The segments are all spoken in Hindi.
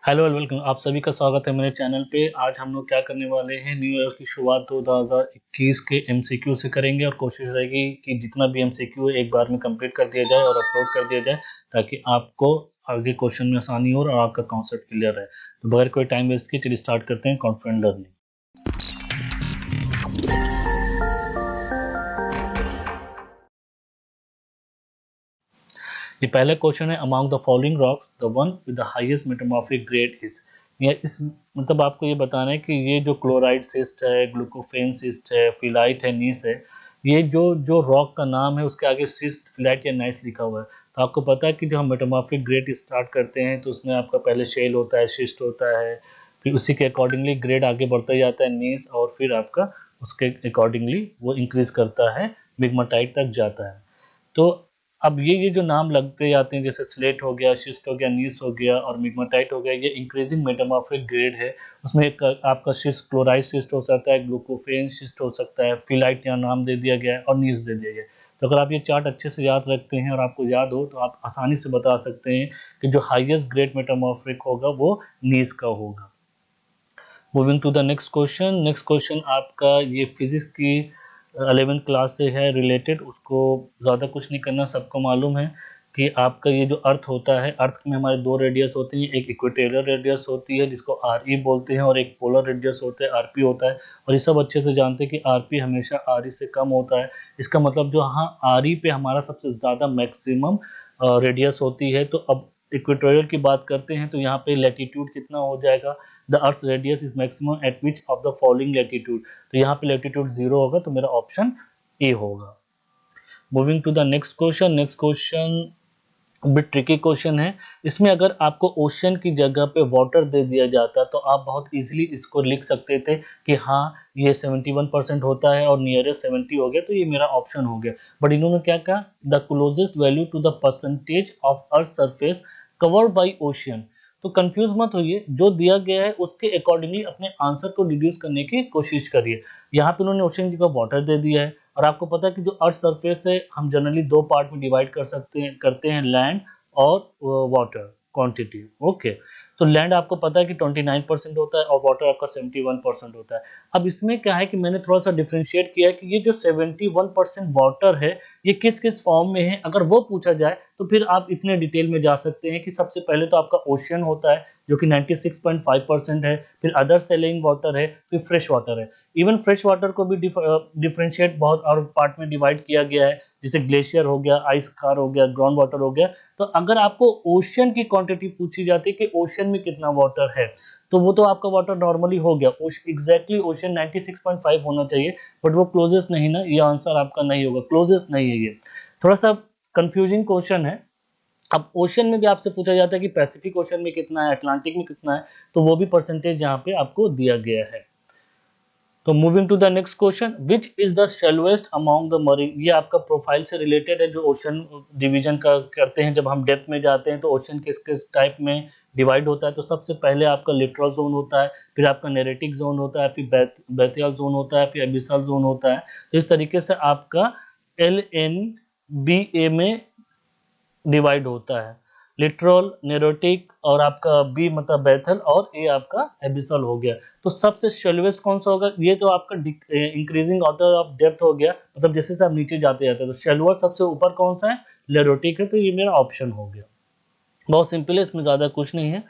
Hello and welcome. आप सभी का स्वागत है मेरे चैनल पे। आज हम लोग क्या करने वाले हैं, न्यू ईयर की शुरुआत 2021 के एमसीक्यू से करेंगे और कोशिश रहेगी कि जितना भी एमसीक्यू है एक बार में कंप्लीट कर दिया जाए और अपलोड कर दिया जाए ताकि आपको आगे क्वेश्चन में आसानी हो और आपका कॉन्सेप्ट क्लियर रहे। तो बगैर कोई टाइम वेस्ट किए चलिए स्टार्ट करते हैं कॉन्फिडेंट लर्निंग। ये पहला क्वेश्चन है, among the following rocks the one with the highest metamorphic grade is. या इस मतलब आपको ये बताना है कि ये जो क्लोराइड सिस्ट है, ग्लूकोफेन सिस्ट है, फिलाइट है, नीस है, ये जो जो रॉक का नाम है उसके आगे सिस्ट, फिलाइट या नाइस लिखा हुआ है। तो आपको पता है कि जो हम मेटामॉर्फिक ग्रेड स्टार्ट करते हैं तो उसमें आपका पहले शेल होता है, शिस्ट होता है, फिर उसी के अकॉर्डिंगली ग्रेड आगे बढ़ता जाता है नीस, और फिर आपका उसके अकॉर्डिंगली वो इंक्रीज करता है, बिगमाटाइट तक जाता है। तो अब ये जो नाम लगते जाते हैं जैसे स्लेट हो गया, शिस्ट हो गया, नीस हो गया और मिग्माटाइट हो गया, ये इंक्रीजिंग मेटामॉर्फिक ग्रेड है। उसमें एक आपका शिस्ट, क्लोराइड शिस्ट हो सकता है, ग्लूकोफेन शिस्ट हो सकता है, फिलाइट यहाँ नाम दे दिया गया है और नीस दे दिया गया है। तो अगर आप ये चार्ट अच्छे से याद रखते हैं और आपको याद हो तो आप आसानी से बता सकते हैं कि जो हाईएस्ट ग्रेड मेटामॉर्फिक होगा वो नीस का होगा। Moving to the next question. Next question आपका ये फिजिक्स की 11th क्लास से है रिलेटेड, उसको ज़्यादा कुछ नहीं करना, सबको मालूम है कि आपका ये जो अर्थ होता है, अर्थ में हमारे दो रेडियस होते हैं, एक इक्वेटोरियल रेडियस होती है जिसको आर ई बोलते हैं और एक पोलर रेडियस होता है आर पी होता है। और ये सब अच्छे से जानते हैं कि आर पी हमेशा आर ई से कम होता है। इसका मतलब जो हाँ आर ई पे हमारा सबसे ज़्यादा मैक्सिमम रेडियस होती है। तो अब इक्वेटोरियल की बात करते हैं तो यहाँ पे लैटिट्यूड कितना हो जाएगा, the earth radius is maximum eight which of the following latitude. तो यहाँ पे लैटिट्यूड 0 होगा, तो मेरा ऑप्शन ए होगा। Moving to the next question. Next question bit tricky question है। इसमें अगर आपको ओशन की जगह पे वाटर दे दिया जाता तो आप बहुत इजीली इसको लिख सकते थे कि हाँ ये 71% होता है और नियरेस्ट 70 हो गया, तो ये मेरा ऑप्शन हो गया। बट इन्होंने क्या कहा, the closest value to the percentage of earth surface covered by ocean. तो कंफ्यूज मत होइए, जो दिया गया है उसके अकॉर्डिंगली अपने आंसर को डिड्यूस करने की कोशिश करिए। यहाँ पे उन्होंने ओशन की जगह वाटर दे दिया है और आपको पता है कि जो अर्थ सरफेस है हम जनरली दो पार्ट में डिवाइड कर सकते हैं, करते हैं, लैंड और वाटर क्वांटिटी। ओके, तो लैंड आपको पता है कि 29% होता है और वाटर आपका 71% होता है। अब इसमें क्या है कि मैंने थोड़ा सा डिफ्रेंशिएट किया है कि ये जो 71% वाटर है ये किस किस फॉर्म में है, अगर वो पूछा जाए तो फिर आप इतने डिटेल में जा सकते हैं कि सबसे पहले तो आपका ओशियन होता है जो कि 96.5% है, फिर अदर सेलिंग वाटर है, फिर फ्रेश वाटर है। इवन फ्रेश वाटर को भी डिफरेंशिएट बहुत और पार्ट में डिवाइड किया गया है, जैसे ग्लेशियर हो गया, आइस कार हो गया, ग्राउंड वाटर हो गया। तो अगर आपको ओशियन की क्वांटिटी पूछी जाती है कि ओशियन में कितना वाटर है, तो वो तो आपका वाटर नॉर्मली हो गया, एग्जैक्टली ओशियन 96.5 होना चाहिए, बट वो क्लोजेस्ट नहीं ना, ये आंसर आपका नहीं होगा, क्लोजेस्ट नहीं है ये। थोड़ा सा कंफ्यूजिंग क्वेश्चन है। अब ओशन में भी आपसे पूछा जाता है कि पैसिफिक ओशन में कितना है, अटलांटिक में कितना है, तो वो भी परसेंटेज यहाँ पे आपको दिया गया है। तो moving to the next question, which is the shallowest among the marine. ये आपका प्रोफाइल से रिलेटेड है, जो ओशन डिवीजन का करते हैं, जब हम डेप्थ में जाते हैं तो ओशन किस किस टाइप में डिवाइड होता है। तो सबसे पहले आपका लिटरल जोन होता है, फिर आपका नेरेटिक जोन होता है, फिर बैथियल जोन होता है, फिर एबिसल जोन होता है। तो इस तरीके से आपका LNBA में डिवाइड होता है, लिटरल, नेरोटिक और आपका बी मतलब बैथल और ए आपका एबिसल हो गया। तो सबसे शेलोवेस्ट कौन सा होगा, ये तो आपका इंक्रीजिंग ऑर्डर ऑफ डेप्थ हो गया, मतलब जैसे से आप नीचे जाते जाते हैं तो शेलोवर सबसे ऊपर कौन सा है, लेरोटिक है, तो ये मेरा ऑप्शन हो गया। बहुत सिंपल है, इसमें ज्यादा कुछ नहीं है।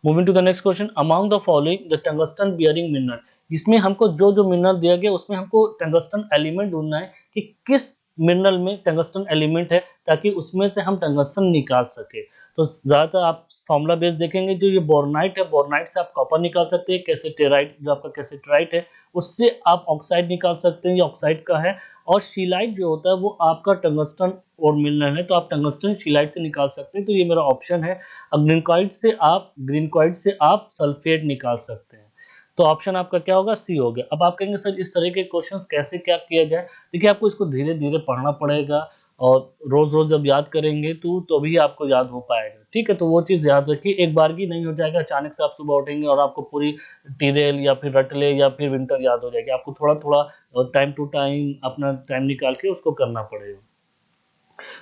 Moving to the next question, among the following the tungsten bearing mineral. इसमें हमको जो जो मिनरल दिया गया उसमें हमको टंगस्टन एलिमेंट ढूंढना है कि किस मिनरल में टंगस्टन एलिमेंट है, ताकि उसमें से हम टंगस्टन निकाल सके। तो ज्यादातर आप फॉर्मूला बेस देखेंगे, जो ये बोर्नाइट है, बोर्नाइट से आप कॉपर निकाल सकते हैं, कैसेटेराइट जो आपका कैसेटराइट है उससे आप ऑक्साइड निकाल सकते हैं, ये ऑक्साइड का है। और शीलाइट जो होता है वो आपका टंगस्टन और मिनरल है, तो आप टंगस्टन शीलाइट से निकाल सकते हैं, तो ये मेरा ऑप्शन है। अब ग्रीनकॉइड से आप सल्फेट निकाल सकते हैं, तो ऑप्शन आपका क्या होगा, सी हो गया। अब आप कहेंगे सर इस तरह के क्वेश्चंस कैसे क्या किया जाए, देखिए आपको इसको धीरे धीरे पढ़ना पड़ेगा और रोज रोज जब याद करेंगे तो भी आपको याद हो पाएगा, ठीक है। तो वो चीज याद रखिए, एक बार की नहीं हो जाएगा, अचानक से आप सुबह उठेंगे और आपको पूरी टीरेल या फिर रटले या फिर विंटर याद हो जाएगी, आपको थोड़ा थोड़ा टाइम टू टाइम अपना टाइम निकाल के उसको करना पड़ेगा।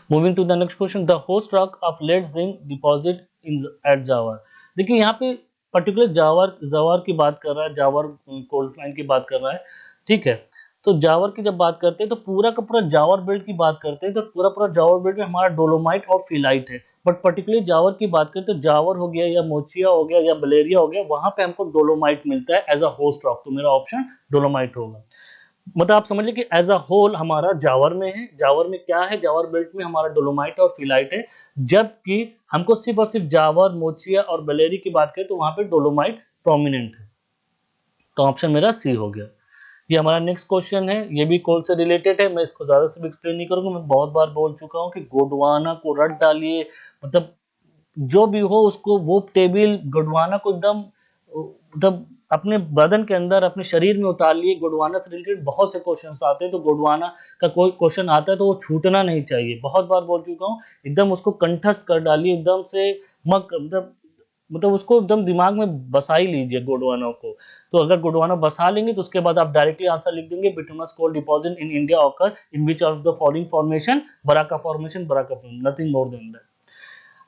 Moving to the next question, the host rock of lead zinc deposit in at Java. देखिए यहाँ पे पर्टिकुलर जावर की बात कर रहा है, जावर कोल्ड माइन की बात कर रहा है, ठीक है। तो जावर की जब बात करते हैं तो पूरा का पूरा जावर बेल्ट की बात करते हैं तो पूरा पूरा जावर बेल्ट में हमारा डोलोमाइट और फिलाइट है। बट पर्टिकुलरली जावर की बात करें तो जावर हो गया या मोचिया हो गया या बलेरिया हो गया, वहां पे हमको डोलोमाइट मिलता है एज अ होस्ट रॉक, तो मेरा ऑप्शन डोलोमाइट होगा। मतलब आप समझ लीजिए कि एज अ होल हमारा जावर में है, जावर में क्या है, जावर बेल्ट में हमारा डोलोमाइट और फिलाइट है, जबकि हमको सिर्फ और सिर्फ जावर, मोचिया और बलेरी की बात करें तो वहां पे डोलोमाइट प्रोमिनेंट है। तो ऑप्शन मेरा सी हो गया। ये हमारा नेक्स्ट क्वेश्चन है, ये भी कोल से रिलेटेड है, मैं इसको ज्यादा से भी एक्सप्लेन नहीं करूंगा, मैं बहुत बार बोल चुका हूँ कि गोंडवाना को रट डालिए, मतलब जो भी हो उसको वो टेबल गोंडवाना को एकदम मतलब अपने बदन के अंदर अपने शरीर में उतार लिए। गोंडवाना से रिलेटेड बहुत से क्वेश्चंस आते हैं, तो गोंडवाना का कोई क्वेश्चन आता है तो वो छूटना नहीं चाहिए, बहुत बार बोल चुका हूँ, एकदम उसको कंठस्थ कर डालिए, एकदम से मक मतलब उसको एकदम दिमाग में बसा ही लीजिए गोंडवाना को। तो अगर गोंडवाना बसा लेंगे तो उसके बाद आप डायरेक्टली आंसर लिख देंगे, bituminous coal deposit in India occur in which of the following formation, Barakar formation, Barakar formation, nothing more than that.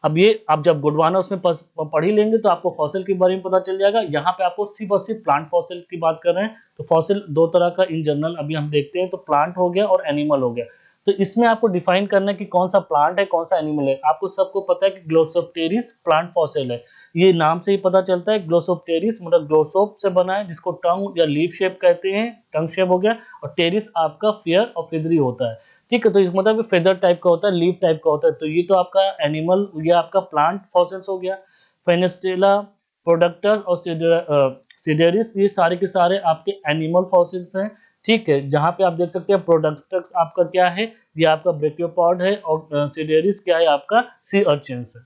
अब ये आप जब गोंडवाना उसमें पढ़ ही लेंगे तो आपको फॉसिल के बारे में पता चल जाएगा। यहाँ पे आपको सिर्फ और सिर्फ प्लांट फॉसिल की बात कर रहे हैं, तो फॉसिल दो तरह का इन जनरल अभी हम देखते हैं, तो प्लांट हो गया और एनिमल हो गया। तो इसमें आपको डिफाइन करना है कि कौन सा प्लांट है कौन सा एनिमल है। आपको सबको पता है कि ग्लोसोप्टेरिस प्लांट फॉसिल है, ये नाम से ही पता चलता है। ग्लोसोप्टेरिस मतलब ग्लोसोप से बना है, जिसको टंग या लीफ शेप कहते हैं, टंग शेप हो गया, और टेरिस आपका फेयर और फेदरी होता है, ठीक है। तो इसका मतलब फेदर टाइप का होता है, लीफ टाइप का होता है। तो ये तो आपका एनिमल या आपका प्लांट फॉसिल्स हो गया। फेनेस्टेला, प्रोडक्टस और सिडेरिस, ये सारे के सारे आपके एनिमल फॉसिल्स हैं, ठीक है। जहां पे आप देख सकते हैं प्रोडक्टस आपका क्या है, ये आपका ब्रेकियोपॉड है, और सिडेरिस क्या है, आपका सी अर्चिन्स है।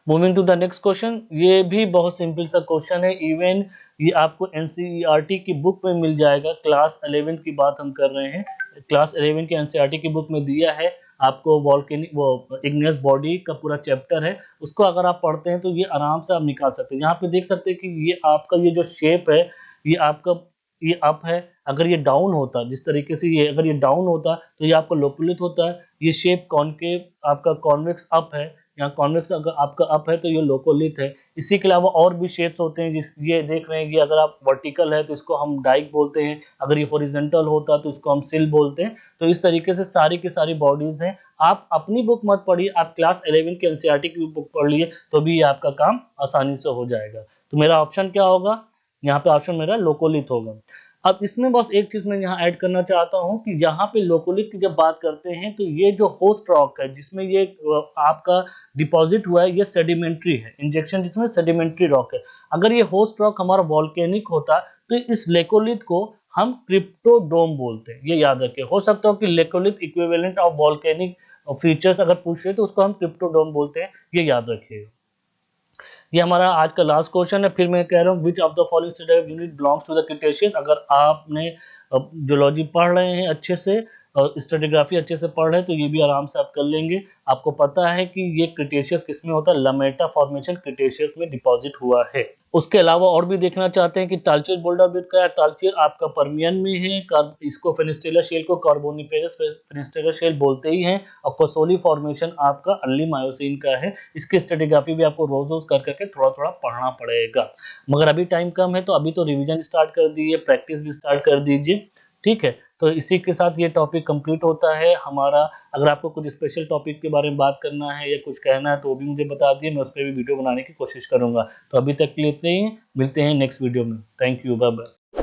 Moving to the next question, ये भी बहुत सिंपल सा क्वेश्चन है, इवन ये आपको एनसीईआरटी की बुक में मिल जाएगा। क्लास 11 की बात हम कर रहे हैं, क्लास 11 के एनसीईआरटी की बुक में दिया है आपको वॉल्केनिक वो इग्नियस बॉडी का पूरा चैप्टर है, उसको अगर आप पढ़ते हैं तो ये आराम से आप निकाल सकते हैं। यहाँ पे देख सकते हैं कि ये आपका ये जो शेप है, ये आपका ये अप है, अगर ये डाउन होता, जिस तरीके से ये अगर ये डाउन होता तो ये आपका लोकुलित होता है। ये शेप कॉनकेव आपका कॉन्वेक्स अप है, यहाँ कॉन्वेक्स अगर आपका अप है तो ये लोकोलिथ है। इसी के अलावा और भी शेप्स होते हैं, जिस ये देख रहे हैं कि अगर आप वर्टिकल है तो इसको हम डाइक बोलते हैं, अगर ये हॉरिजॉन्टल होता तो इसको हम सिल बोलते हैं। तो इस तरीके से सारी की सारी बॉडीज हैं। आप अपनी बुक मत पढ़िए, आप क्लास 11 के एनसीईआरटी की बुक पढ़ लिए तो भी ये आपका काम आसानी से हो जाएगा। तो मेरा ऑप्शन क्या होगा, यहाँ पे ऑप्शन मेरा लोकोलिथ होगा। अब इसमें बस एक चीज मैं यहाँ ऐड करना चाहता हूँ कि यहाँ पे लोकोलिथ की जब बात करते हैं तो ये जो होस्ट रॉक है जिसमें ये आपका डिपॉजिट हुआ है, ये सेडिमेंट्री है, इंजेक्शन जिसमें सेडिमेंट्री रॉक है। अगर ये होस्ट रॉक हमारा वॉल्केनिक होता तो इस लेकोलिथ को हम क्रिप्टोडोम बोलते हैं, ये याद रखें। हो सकता हो कि laccolith equivalent of volcanic features अगर पूछ रहे तो उसको हम क्रिप्टोडोम बोलते हैं, ये याद रखिएगा। ये हमारा आज का लास्ट क्वेश्चन है। फिर मैं कह रहा हूँ which of the following state unit belongs to the cretaceous. अगर आपने जूलॉजी पढ़ रहे हैं अच्छे से और स्ट्रेटिग्राफी अच्छे से पढ़ रहे हैं तो ये भी आराम से आप कर लेंगे। आपको पता है कि ये क्रिटेशियस किसमें होता है, लमेटा फॉर्मेशन क्रिटेशियस में डिपॉजिट हुआ है। उसके अलावा और भी देखना चाहते हैं कि तालचेर बोल्डर बिट का है, तालचेर आपका पर्मियन में है, इसको फेनिस्टेलर शेल को कार्बोनिफेरस फेनिस्टेलर शेल बोलते ही हैं, और कसोली फॉर्मेशन आपका अर्ली मायोसीन का है। इसकी स्ट्रेटिग्राफी भी आपको रोज रोज कर करके थोड़ा थोड़ा पढ़ना पड़ेगा, मगर अभी टाइम कम है तो अभी तो रिवीजन स्टार्ट कर दीजिए, प्रैक्टिस भी स्टार्ट कर दीजिए, ठीक है। तो इसी के साथ ये टॉपिक कंप्लीट होता है हमारा। अगर आपको कुछ स्पेशल टॉपिक के बारे में बात करना है या कुछ कहना है तो वो भी मुझे बता दिए, मैं उस पर भी वीडियो बनाने की कोशिश करूंगा। तो अभी तक के लिए इतना ही, मिलते हैं नेक्स्ट वीडियो में। Thank you, bye bye.